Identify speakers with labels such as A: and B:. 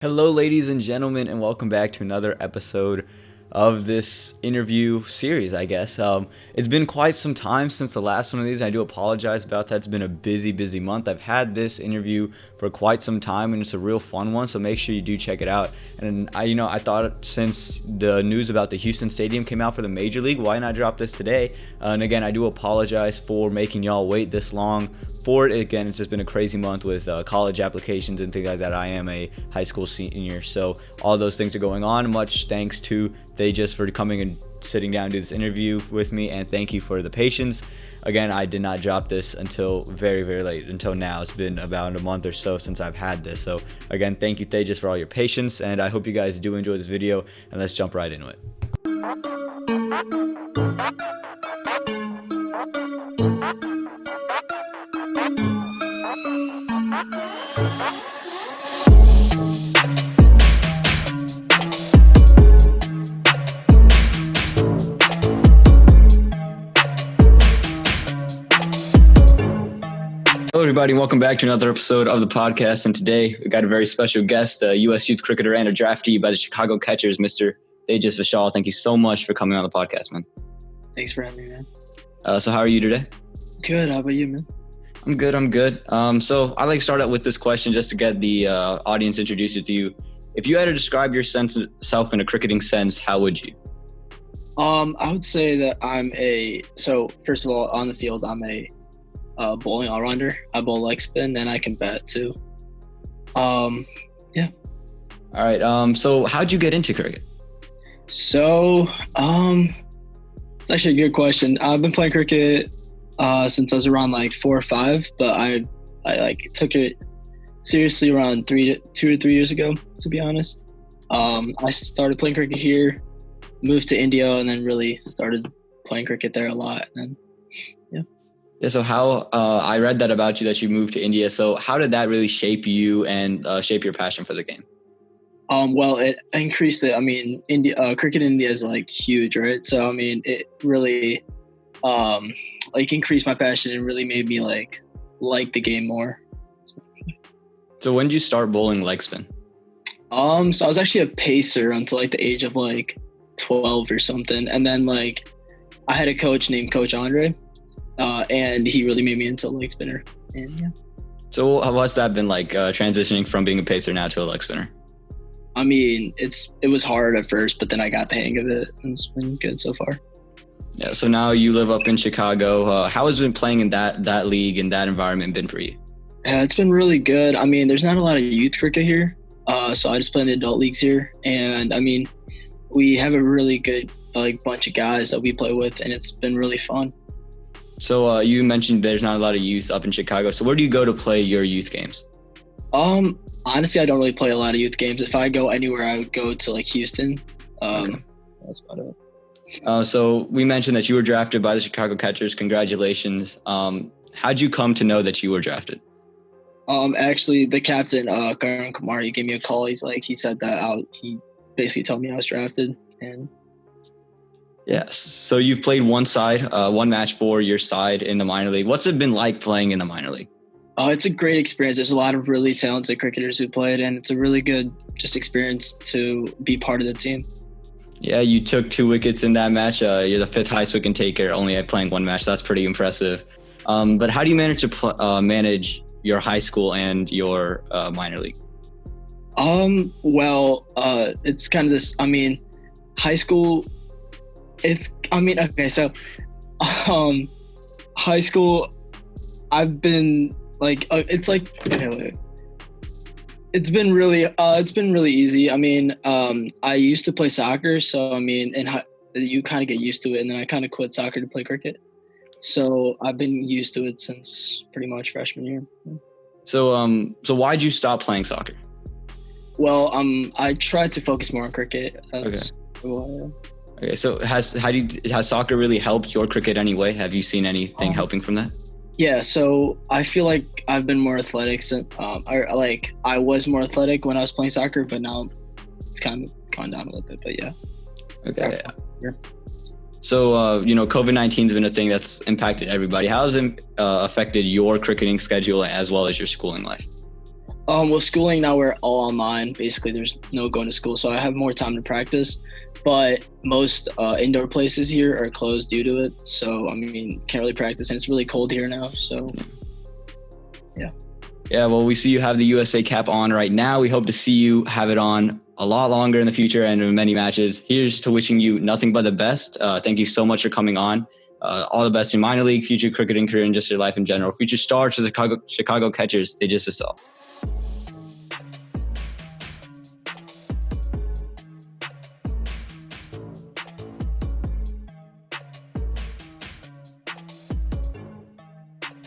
A: Hello, ladies and gentlemen, and welcome back to another episode of this interview series, I guess. It's been quite some time since the last one of these. I do apologize about that. It's been a busy month. I've had this interview for quite some time, and it's a real fun one, so make sure you do check it out. And I thought since the news about the Houston Stadium came out for the Major League, why not drop this today? And again, I do apologize for making y'all wait this long for it. Again, it's just been a crazy month with college applications and things like that. I am a high school senior, so all those things are going on. Much thanks to Tejas for coming and sitting down to do this interview with me, and thank you for the patience. Again, I did not drop this until very late, until now. It's been about a month or so since I've had this. So again, thank you, Tejas, for all your patience, and I hope you guys do enjoy this video, and let's jump right into it. Hello, everybody. Welcome back to another episode of the podcast. And today we got a very special guest, a U.S. youth cricketer and a draftee by the Chicago Catchers, Mr. Tejas Visal. Thank you so much for coming on the podcast, man.
B: Thanks for having me, man.
A: So how are you today?
B: Good. How about you, man?
A: I'm good. So I like to start out with this question just to get the audience introduced to you. If you had to describe yourself in a cricketing sense, how would you?
B: I would say that so first of all, on the field, I'm a bowling all-rounder. I bowl leg spin and I can bat too. Yeah.
A: All right. So how'd you get into cricket?
B: So, it's actually a good question. I've been playing cricket since I was around like 4 or 5, but I took it seriously around 2 to 3 years ago, to be honest. I started playing cricket here, moved to India, and then really started playing cricket there a lot. And
A: Yeah, so how I read that about you, that you moved to India. So how did that really shape you and shape your passion for the game?
B: Well, it increased it. I mean, cricket in India is like huge, right? So I mean, it really increased my passion and really made me like the game more.
A: So when did you start bowling leg spin?
B: So I was actually a pacer until like the age of like 12 or something, and then like I had a coach named Coach Andre. And he really made me into a leg spinner. And yeah.
A: So what's that been like, transitioning from being a pacer now to a leg spinner?
B: I mean, it was hard at first, but then I got the hang of it, and it's been good so far.
A: Yeah. So now you live up in Chicago. How has it been playing in that league and that environment been for you?
B: Yeah, it's been really good. I mean, there's not a lot of youth cricket here, so I just play in the adult leagues here, and I mean, we have a really good bunch of guys that we play with, and it's been really fun.
A: So you mentioned there's not a lot of youth up in Chicago. So where do you go to play your youth games?
B: Honestly, I don't really play a lot of youth games. If I go anywhere, I would go to like Houston.
A: Okay.
B: That's about it.
A: So we mentioned that you were drafted by the Chicago Catchers. Congratulations. How'd you come to know that you were drafted?
B: Actually, the captain, Karan Kumar, he gave me a call. He said that he basically told me I was drafted, and
A: yes. So you've played one match for your side in the minor league. What's it been like playing in the minor league?
B: It's a great experience. There's a lot of really talented cricketers who played, and it's a really good experience to be part of the team.
A: Yeah, you took 2 wickets in that match. You're the 5th highest wicket taker, only at playing 1 match. That's pretty impressive. But how do you manage to manage your high school and your minor league?
B: Well, it's kind of this. I mean, high school. Okay, so, high school, I've been it's been really easy. I mean, I used to play soccer, so I mean, you kind of get used to it, and then I kind of quit soccer to play cricket. So I've been used to it since pretty much freshman year.
A: So why'd you stop playing soccer?
B: Well, I tried to focus more on cricket. That's
A: okay. Okay, so has soccer really helped your cricket anyway? Have you seen anything helping from that?
B: Yeah, so I feel like I've been more athletic since I was more athletic when I was playing soccer, but now it's kind of gone down a little bit. But yeah.
A: Okay. Yeah. So COVID-19 has been a thing that's impacted everybody. How has it affected your cricketing schedule as well as your schooling life?
B: With schooling now, we're all online. Basically, there's no going to school, so I have more time to practice. But most indoor places here are closed due to it. So I mean, can't really practice, and it's really cold here now. So yeah.
A: Yeah, well, we see you have the USA cap on right now. We hope to see you have it on a lot longer in the future and in many matches. Here's to wishing you nothing but the best. Thank you so much for coming on. All the best in minor league, future cricketing career, and just your life in general. Future stars to the Chicago Catchers, Tejas Visal.